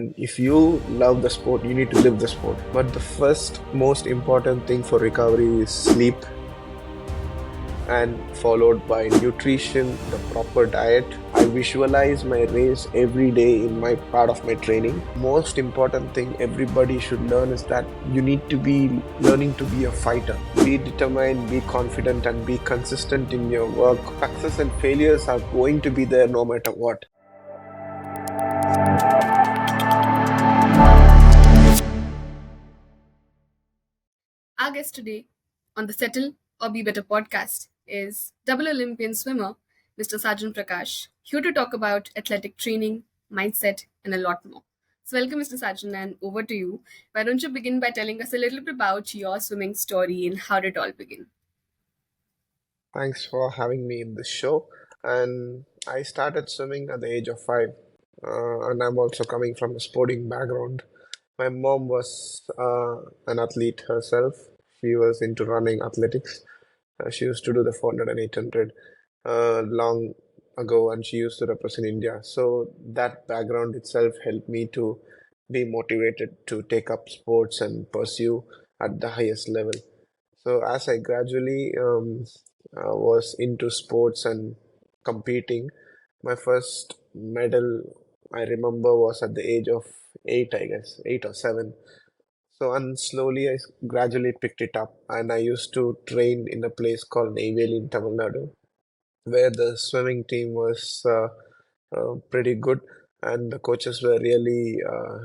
And if you love the sport, you need to live the sport. But the first most important thing for recovery is sleep, and followed by nutrition, the proper diet. I visualize my race every day in my part of my training. Most important thing everybody should learn is that you need to be learning to be a fighter. Be determined, be confident, and be consistent in your work. Success and failures are going to be there no matter what. Our guest today on the Settle or Be Better podcast is Double Olympian swimmer Mr. Sajan Prakash, here to talk about athletic training, mindset, and a lot more. So, welcome, Mr. Sajan, and over to you. Why don't you begin by telling us a little bit about your swimming story and how did it all begin? Thanks for having me in this show. And I started swimming at the age of 5. And I'm also coming from a sporting background. My mom was an athlete herself. She was into running athletics. She used to do the 400 and 800 long ago, and she used to represent India. So that background itself helped me to be motivated to take up sports and pursue at the highest level. So as I gradually was into sports and competing, my first medal I remember was at the age of 8, I guess, 8 or 7. So and slowly I gradually picked it up, and I used to train in a place called Neyveli in Tamil Nadu, where the swimming team was pretty good, and the coaches were really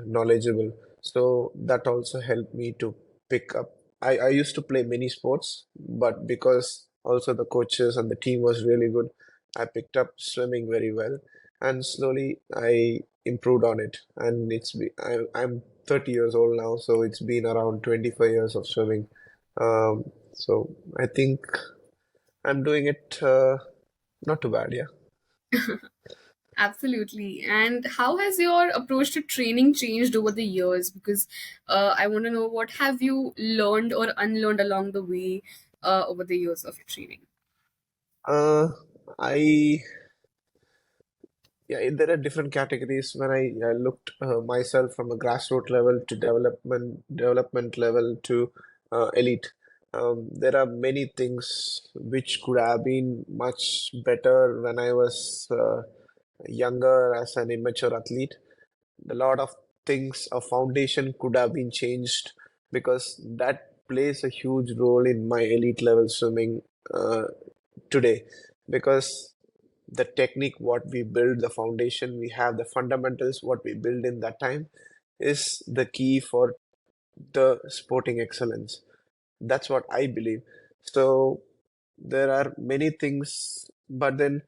knowledgeable. So that also helped me to pick up. I used to play many sports, but because also the coaches and the team was really good, I picked up swimming very well, and slowly I improved on it. And I'm 30 years old now, so it's been around 25 years of swimming. So I think I'm doing it not too bad, yeah. Absolutely. And how has your approach to training changed over the years? Because I want to know what have you learned or unlearned along the way over the years of your training? Uh, I Yeah, there are different categories. When I looked myself from a grassroots level to development level to elite, there are many things which could have been much better when I was younger as an immature athlete. A lot of things, a foundation could have been changed because that plays a huge role in my elite level swimming uh, today. Because the technique, what we build, the foundation we have, the fundamentals, what we build in that time is the key for the sporting excellence. That's what I believe. So there are many things, but then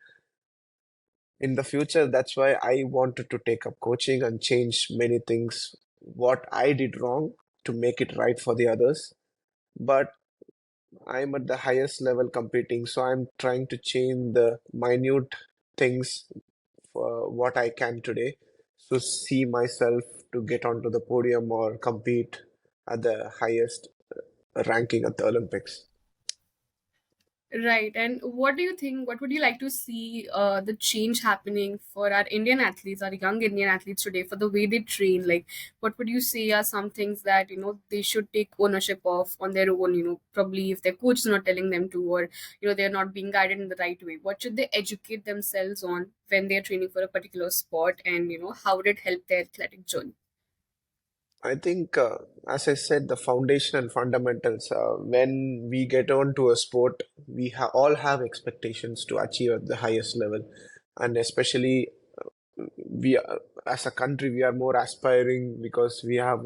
in the future, that's why I wanted to take up coaching and change many things, what I did wrong to make it right for the others. But I'm at the highest level competing, so I'm trying to change the minute things for what I can today. So see myself to get onto the podium or compete at the highest ranking at the Olympics. Right. And what do you think? What would you like to see the change happening for our Indian athletes, our young Indian athletes today, for the way they train? Like, what would you say are some things that, they should take ownership of on their own? Probably if their coach is not telling them to, or, they're not being guided in the right way. What should they educate themselves on when they're training for a particular sport? And, how would it help their athletic journey? I think, as I said, the foundation and fundamentals. When we get on to a sport, we all have expectations to achieve at the highest level, and especially we, as a country, we are more aspiring because we have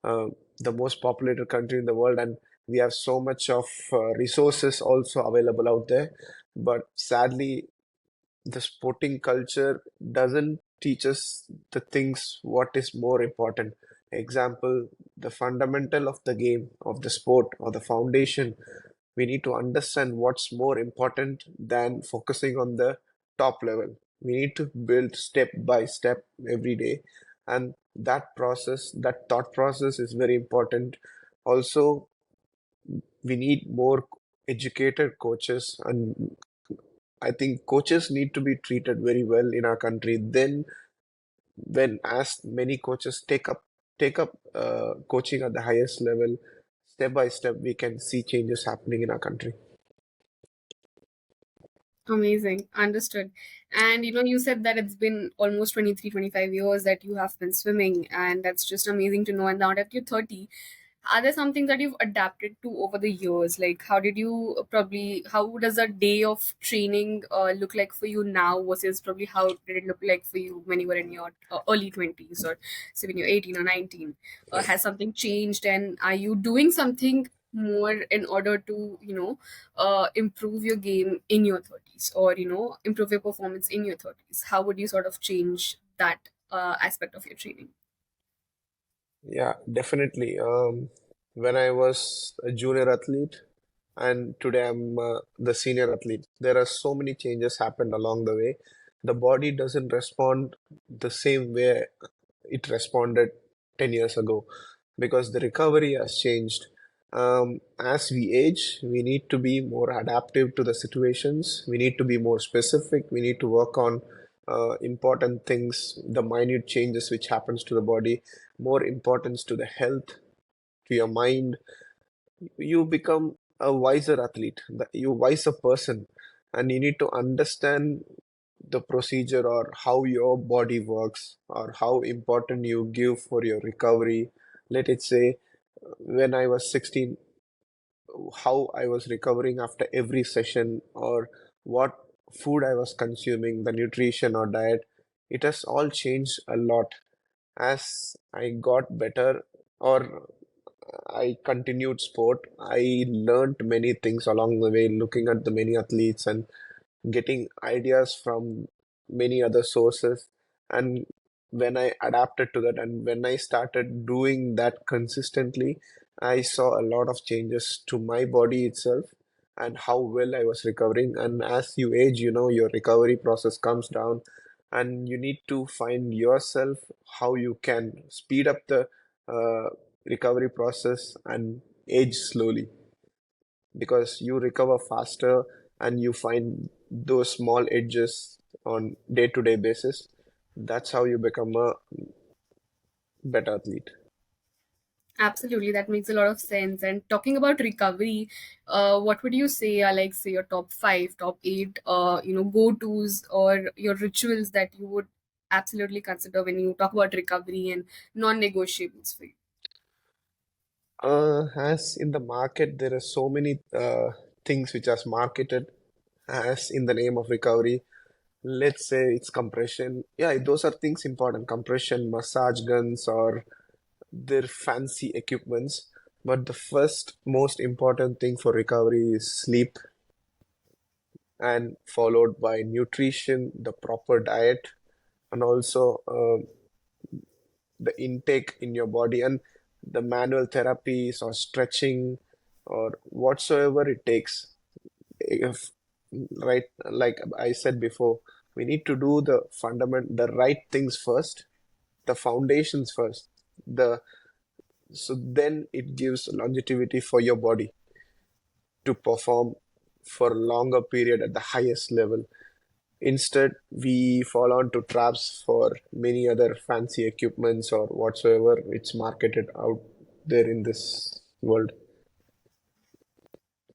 uh, the most populated country in the world, and we have so much of resources also available out there. But sadly, the sporting culture doesn't teach us the things what is more important. Example, the fundamental of the game, of the sport, or the foundation. We need to understand what's more important than focusing on the top level. We need to build step by step every day, and that process, that thought process is very important. Also, we need more educated coaches, and I think coaches need to be treated very well in our country. Then when as many coaches take up coaching at the highest level, step by step we can see changes happening in our country. Amazing. Understood. And you said that it's been almost 23, 25 years that you have been swimming, and that's just amazing to know. And now that you're 30, are there some things that you've adapted to over the years? Like, how did you how does a day of training look like for you now versus probably how did it look like for you when you were in your early 20s, or say when you're 18 or 19? Has something changed, and are you doing something more in order to, improve your game in your 30s, or, improve your performance in your 30s? How would you sort of change that aspect of your training? Yeah, definitely. When I was a junior athlete and today I'm the senior athlete, there are so many changes happened along the way. The body doesn't respond the same way it responded 10 years ago because the recovery has changed. As we age, we need to be more adaptive to the situations. We need to be more specific. We need to work on important things, the minute changes which happens to the body, more importance to the health, to your mind. You become a wiser athlete, you wiser person, and you need to understand the procedure or how your body works or how important you give for your recovery. Let it say when I was 16, how I was recovering after every session or what food I was consuming, the nutrition or diet. It has all changed a lot as I got better or I continued sport. I learned many things along the way, looking at the many athletes and getting ideas from many other sources. And when I adapted to that and when I started doing that consistently, I saw a lot of changes to my body itself and how well I was recovering. And as you age, your recovery process comes down and you need to find yourself how you can speed up the recovery process and age slowly because you recover faster and you find those small edges on day-to-day basis. That's how you become a better athlete. Absolutely, that makes a lot of sense. And talking about recovery, what would you say are, like, say, your top five, top eight, go tos or your rituals that you would absolutely consider when you talk about recovery and non-negotiables for you? As in the market, there are so many things which are marketed as in the name of recovery. Let's say it's compression. Yeah, those are things important. Compression, massage guns, or their fancy equipments. But the first most important thing for recovery is sleep, and followed by nutrition, the proper diet, and also the intake in your body and the manual therapies or stretching or whatsoever it takes. If right, like I said before, we need to do the right things first, the foundations first. The So then it gives longevity for your body to perform for a longer period at the highest level. Instead, we fall onto traps for many other fancy equipments or whatsoever it's marketed out there in this world.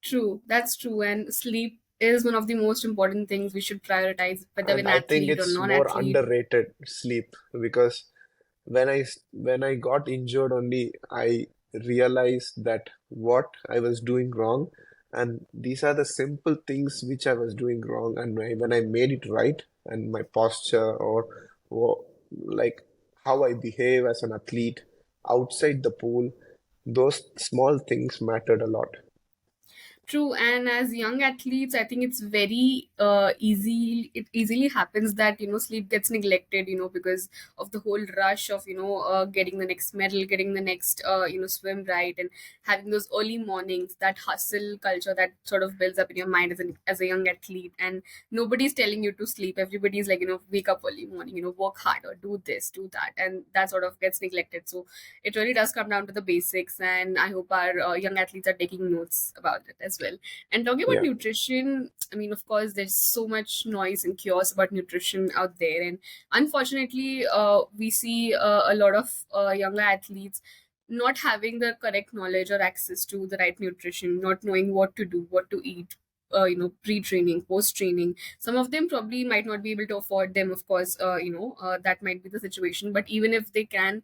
True, that's true. And sleep is one of the most important things we should prioritize, whether we're And an I think athlete or it's more non-athlete. underrated sleep because when I got injured only I realized that what I was doing wrong, and these are the simple things which I was doing wrong, and when I made it right, and my posture or like how I behave as an athlete outside the pool, those small things mattered a lot. True, and as young athletes, I think it's very easy. It easily happens that sleep gets neglected. Because of the whole rush of getting the next medal, getting the next swim right, and having those early mornings. That hustle culture that sort of builds up in your mind as a young athlete, and nobody's telling you to sleep. Everybody's like, wake up early morning, work hard or do this, do that, and that sort of gets neglected. So it really does come down to the basics, and I hope our young athletes are taking notes about it as as well. And talking about Yeah. nutrition, I mean, of course, there's so much noise and chaos about nutrition out there, and unfortunately, we see a lot of younger athletes not having the correct knowledge or access to the right nutrition, not knowing what to do, what to eat, pre-training, post-training. Some of them probably might not be able to afford them, of course. That might be the situation, but even if they can,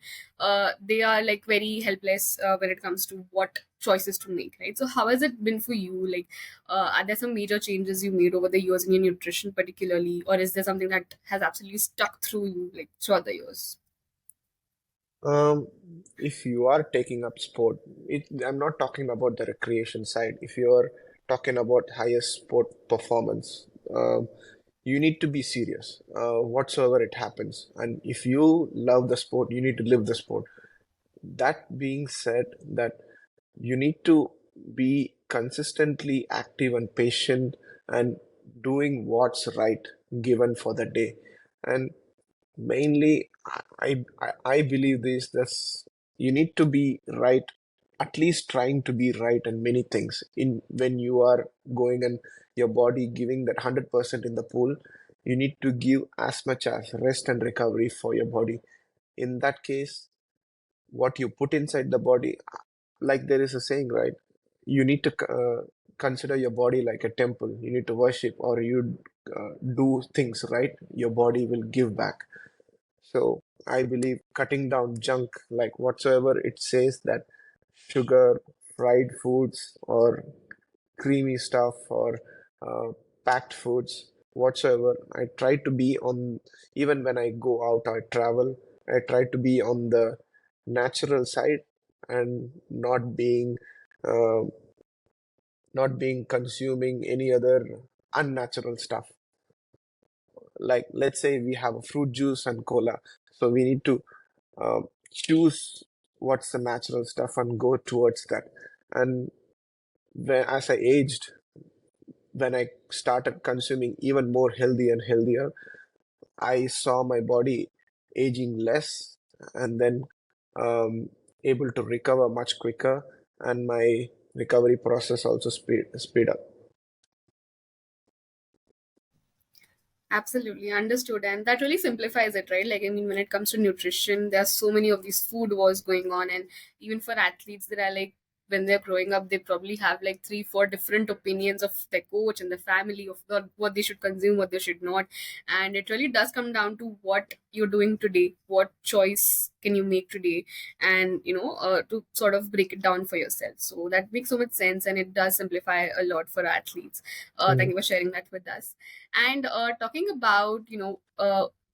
they are like very helpless when it comes to what choices to make, right? So how has it been for you? Like, are there some major changes you made over the years in your nutrition particularly, or is there something that has absolutely stuck through you like throughout the years? Um, if you are taking up sport, I'm not talking about the recreation side. If you're talking about highest sport performance, you need to be serious, whatsoever it happens. And if you love the sport, you need to live the sport. That being said, that you need to be consistently active and patient and doing what's right given for the day. And mainly, I believe this you need to be right, at least trying to be right in many things. In when you are going and your body giving that 100% in the pool, you need to give as much as rest and recovery for your body. In that case, what you put inside the body, like there is a saying, right? You need to consider your body like a temple. You need to worship, or you do things right, your body will give back. So I believe cutting down junk, like whatsoever it says, that sugar, fried foods, or creamy stuff, or uh, packed foods, whatsoever. I try to be on, even when I go out, I travel, I try to be on the natural side and uh, not being consuming any other unnatural stuff. Like let's say we have a fruit juice and cola, so we need to choose what's the natural stuff and go towards that. And as I aged, when I started consuming even more healthy and healthier, I saw my body aging less, and then um, able to recover much quicker, and my recovery process also speed up. Absolutely understood, and that really simplifies it, right? Like, I mean, when it comes to nutrition, there are so many of these food wars going on, and even for athletes, that are like, when they're growing up, they probably have like three, four different opinions of their coach and the family of what they should consume, what they should not, and it really does come down to what you're doing today, what choice can you make today, and to sort of break it down for yourself. So that makes so much sense, and it does simplify a lot for athletes. Thank Mm. you for sharing that with us. And talking about,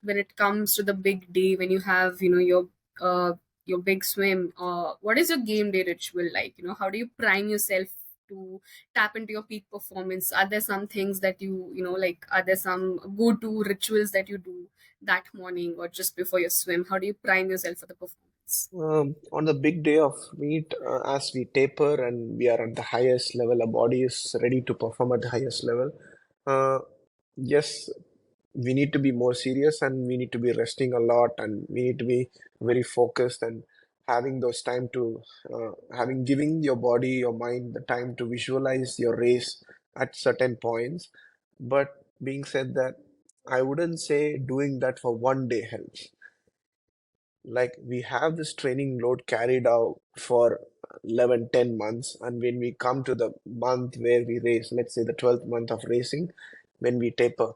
when it comes to the big day, when you have, your big swim, what is your game day ritual like? How do you prime yourself to tap into your peak performance? Are there some things that like, are there some go-to rituals that you do that morning or just before your swim? How do you prime yourself for the performance? On the big day of meet, as we taper and we are at the highest level, our body is ready to perform at the highest level. Uh, yes, we need to be more serious, and we need to be resting a lot, and we need to be very focused and having those time to having giving your body, your mind the time to visualize your race at certain points. But being said that, I wouldn't say doing that for one day helps. Like we have this training load carried out for 11, 10 months, and when we come to the month where we race, let's say the 12th month of racing, when we taper,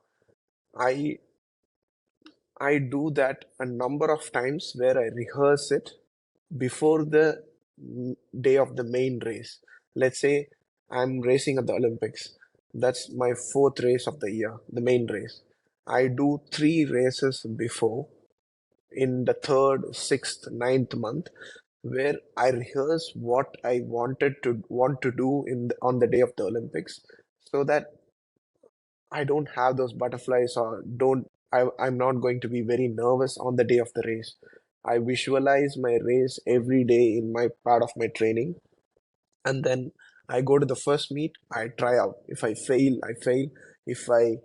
i I do that a number of times where I rehearse it before the day of the main race. Let's say I'm racing at the Olympics. That's my fourth race of the year, the main race. I do three races before, in the third, sixth, ninth month, where I rehearse what I want to do on the day of the Olympics, so that I don't have those butterflies, or I'm not going to be very nervous on the day of the race. I visualize my race every day in my part of my training, and then I go to the first meet, I try out. If I fail, I fail. If I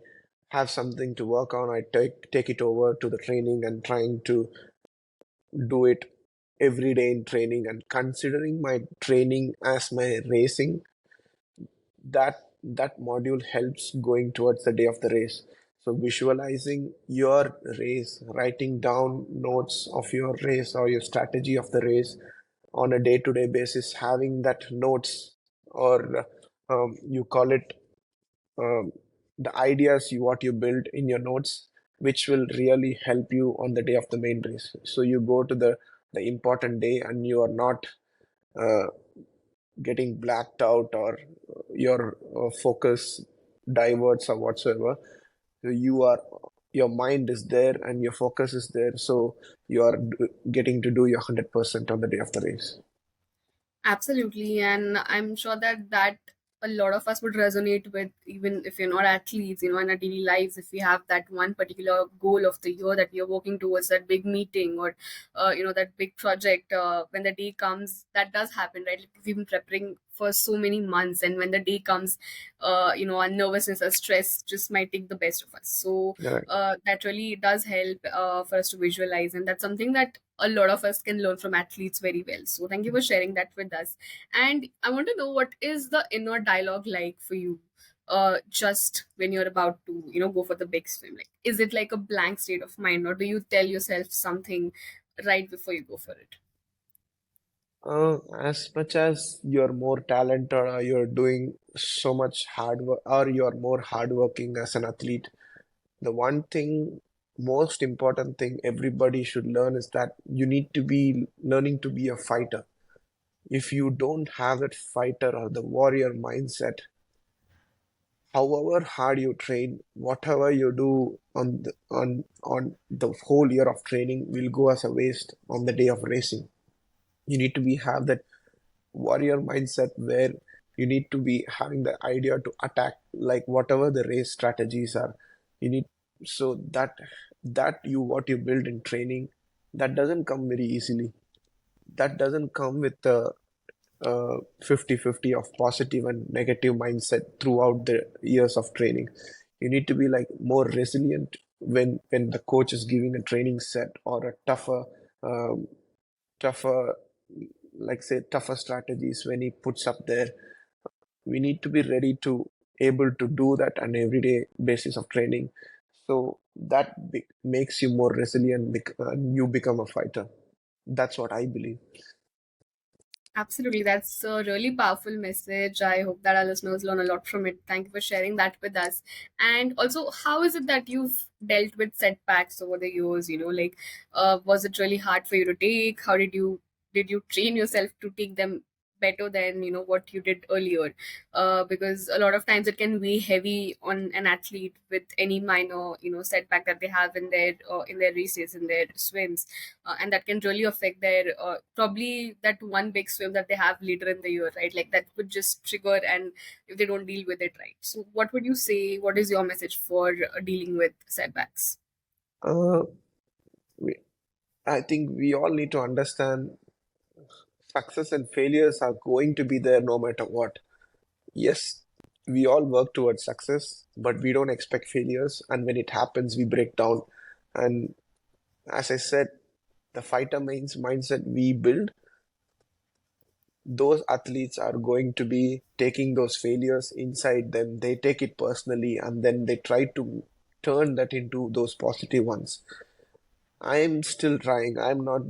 have something to work on, I take it over to the training and trying to do it every day in training, and considering my training as my racing. that module helps going towards the day of the race. So visualizing your race, writing down notes of your race or your strategy of the race on a day-to-day basis, having that notes, or you call it, um, the ideas you what you build in your notes, which will really help you on the day of the main race. So you go to the important day and you are not uh, getting blacked out, or your focus diverts or whatsoever. So you are, your mind is there and your focus is there, so you are getting to do your 100% on the day of the race. Absolutely, and I'm sure that a lot of us would resonate with, even if you're not athletes, in our daily lives. If we have that one particular goal of the year that we are working towards, that big meeting, or that big project, when the day comes, that does happen, right? Like, we've been preparing for so many months, and when the day comes, our nervousness, our stress just might take the best of us. So Right. that really does help for us to visualize, and that's something that a lot of us can learn from athletes very well. So thank you for sharing that with us. And I want to know, what is the inner dialogue like for you, just when you're about to go for the big swim? Like, is it like a blank state of mind, or do you tell yourself something right before you go for it? As much as you're more talented, or you're doing so much hard work, or you're more hardworking as an athlete, the one thing, most important thing everybody should learn is that you need to be learning to be a fighter. If you don't have that fighter or the warrior mindset, however hard you train, whatever you do on the whole year of training will go as a waste on the day of racing. You need to be have that warrior mindset where you need to be having the idea to attack, like whatever the race strategies are. You need, so that you what you build in training, that doesn't come very easily. That doesn't come with the 50-50 of positive and negative mindset throughout the years of training. You need to be like more resilient when the coach is giving a training set or a um, tougher, like say tougher strategies when he puts up there. We need to be ready to able to do that on everyday basis of training. So that makes you more resilient, and you become a fighter. That's what I believe. Absolutely. That's a really powerful message. I hope that our listeners learn a lot from it. Thank you for sharing that with us. And also, how is it that you've dealt with setbacks over the years? Like, was it really hard for you to take? How did you train yourself to take them better than what you did earlier? Because a lot of times it can weigh heavy on an athlete with any minor setback that they have in their races, in their swims, and that can really affect their, probably that one big swim that they have later in the year, right? Like, that could just trigger, and if they don't deal with it right. So what would you say, what is your message for dealing with setbacks? Uh, we, I think we all need to understand success and failures are going to be there no matter what. Yes, we all work towards success, but we don't expect failures. And when it happens, we break down. And as I said, the fighter mindset we build, those athletes are going to be taking those failures inside them. They take it personally and then they try to turn that into those positive ones. I'm still trying. I'm not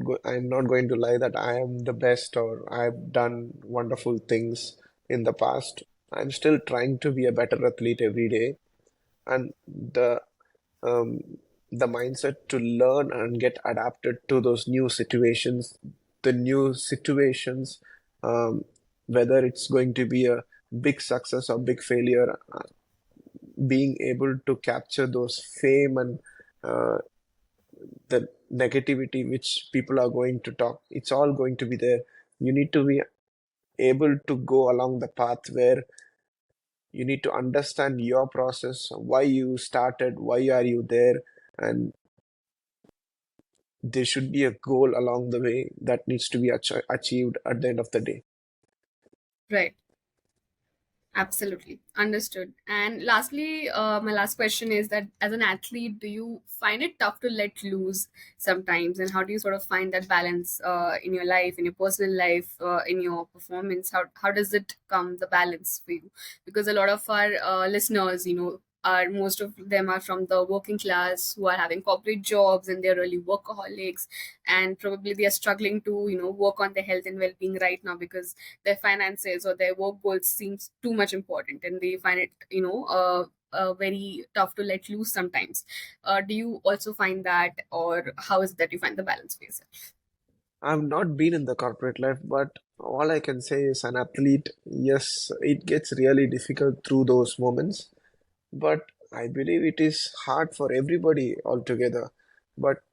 going to lie that I am the best or I've done wonderful things in the past. I'm still trying to be a better athlete every day. And um, the mindset to learn and get adapted to those new situations, the new situations, um, whether it's going to be a big success or big failure, being able to capture those fame and uh, the negativity which people are going to talk, it's all going to be there. You need to be able to go along the path where you need to understand your process, why you started, why are you there, and there should be a goal along the way that needs to be achieved at the end of the day. Right. Absolutely. Understood. And lastly, my last question is that as an athlete, do you find it tough to let loose sometimes? And how do you sort of find that balance in your life, in your personal life, in your performance? How does it come, the balance for you? Because a lot of our listeners, are most of them are from the working class who are having corporate jobs and they're really workaholics, and probably they are struggling to work on their health and well-being right now because their finances or their work goals seems too much important and they find it very tough to let loose sometimes. Do you also find that, or how is it that you find the balance for yourself? I've not been in the corporate life, but all I can say is an athlete, yes, it gets really difficult through those moments, but I believe it is hard for everybody altogether. But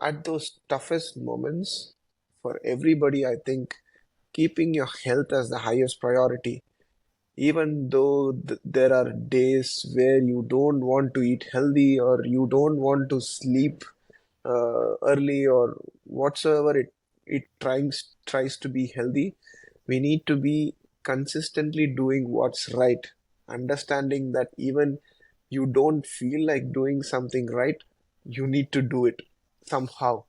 at those toughest moments, for everybody, I think keeping your health as the highest priority, even though there are days where you don't want to eat healthy or you don't want to sleep early or whatsoever it tries to be healthy, we need to be consistently doing what's right, understanding that even you don't feel like doing something right, you need to do it somehow.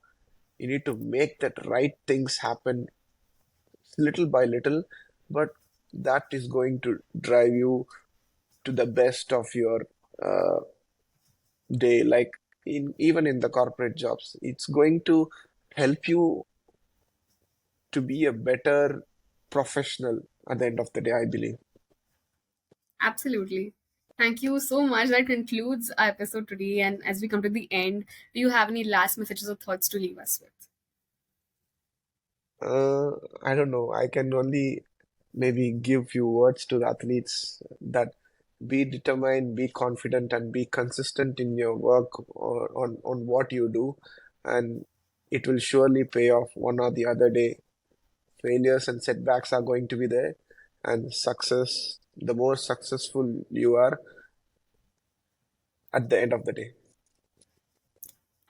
You need to make that right things happen little by little, but that is going to drive you to the best of your uh, day. Like in even in the corporate jobs, it's going to help you to be a better professional at the end of the day, I believe. Absolutely. Thank you so much. That concludes our episode today. And as we come to the end, do you have any last messages or thoughts to leave us with? Uh, I don't know. I can only maybe give few words to the athletes that be determined, be confident, and be consistent in your work or on what you do, and it will surely pay off one or the other day. Failures and setbacks are going to be there, and success, the more successful you are at the end of the day.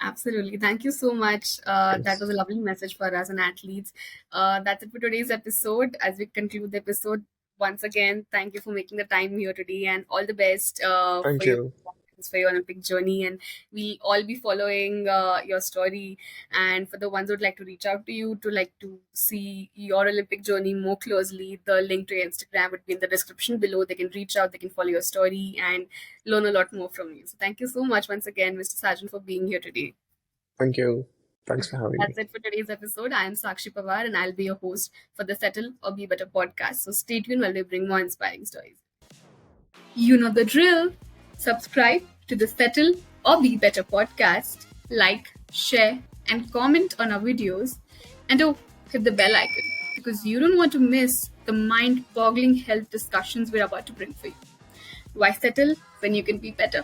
Absolutely. Thank you so much. That was a Thanks. lovely message for us and athletes. That's it for today's episode. As we conclude the episode, once again, thank you for making the time here today and all the best for Thank your you. performance, for your Olympic journey. And we'll all be following your story. And for the ones who'd like to reach out to you to like to see your Olympic journey more closely, the link to your Instagram would be in the description below. They can reach out, they can follow your story and learn a lot more from you. So thank you so much once again, Mr. Sajan, for being here today. Thank you. Thanks for having That's me. it for today's episode. I am Sakshi Pawar and I'll be your host for the Settle or Be Better podcast. So stay tuned while we bring more inspiring stories. You know the drill. Subscribe to the Settle or Be Better podcast, like, share, and comment on our videos. And oh, hit the bell icon because you don't want to miss the mind boggling health discussions we're about to bring for you. Why settle when you can be better?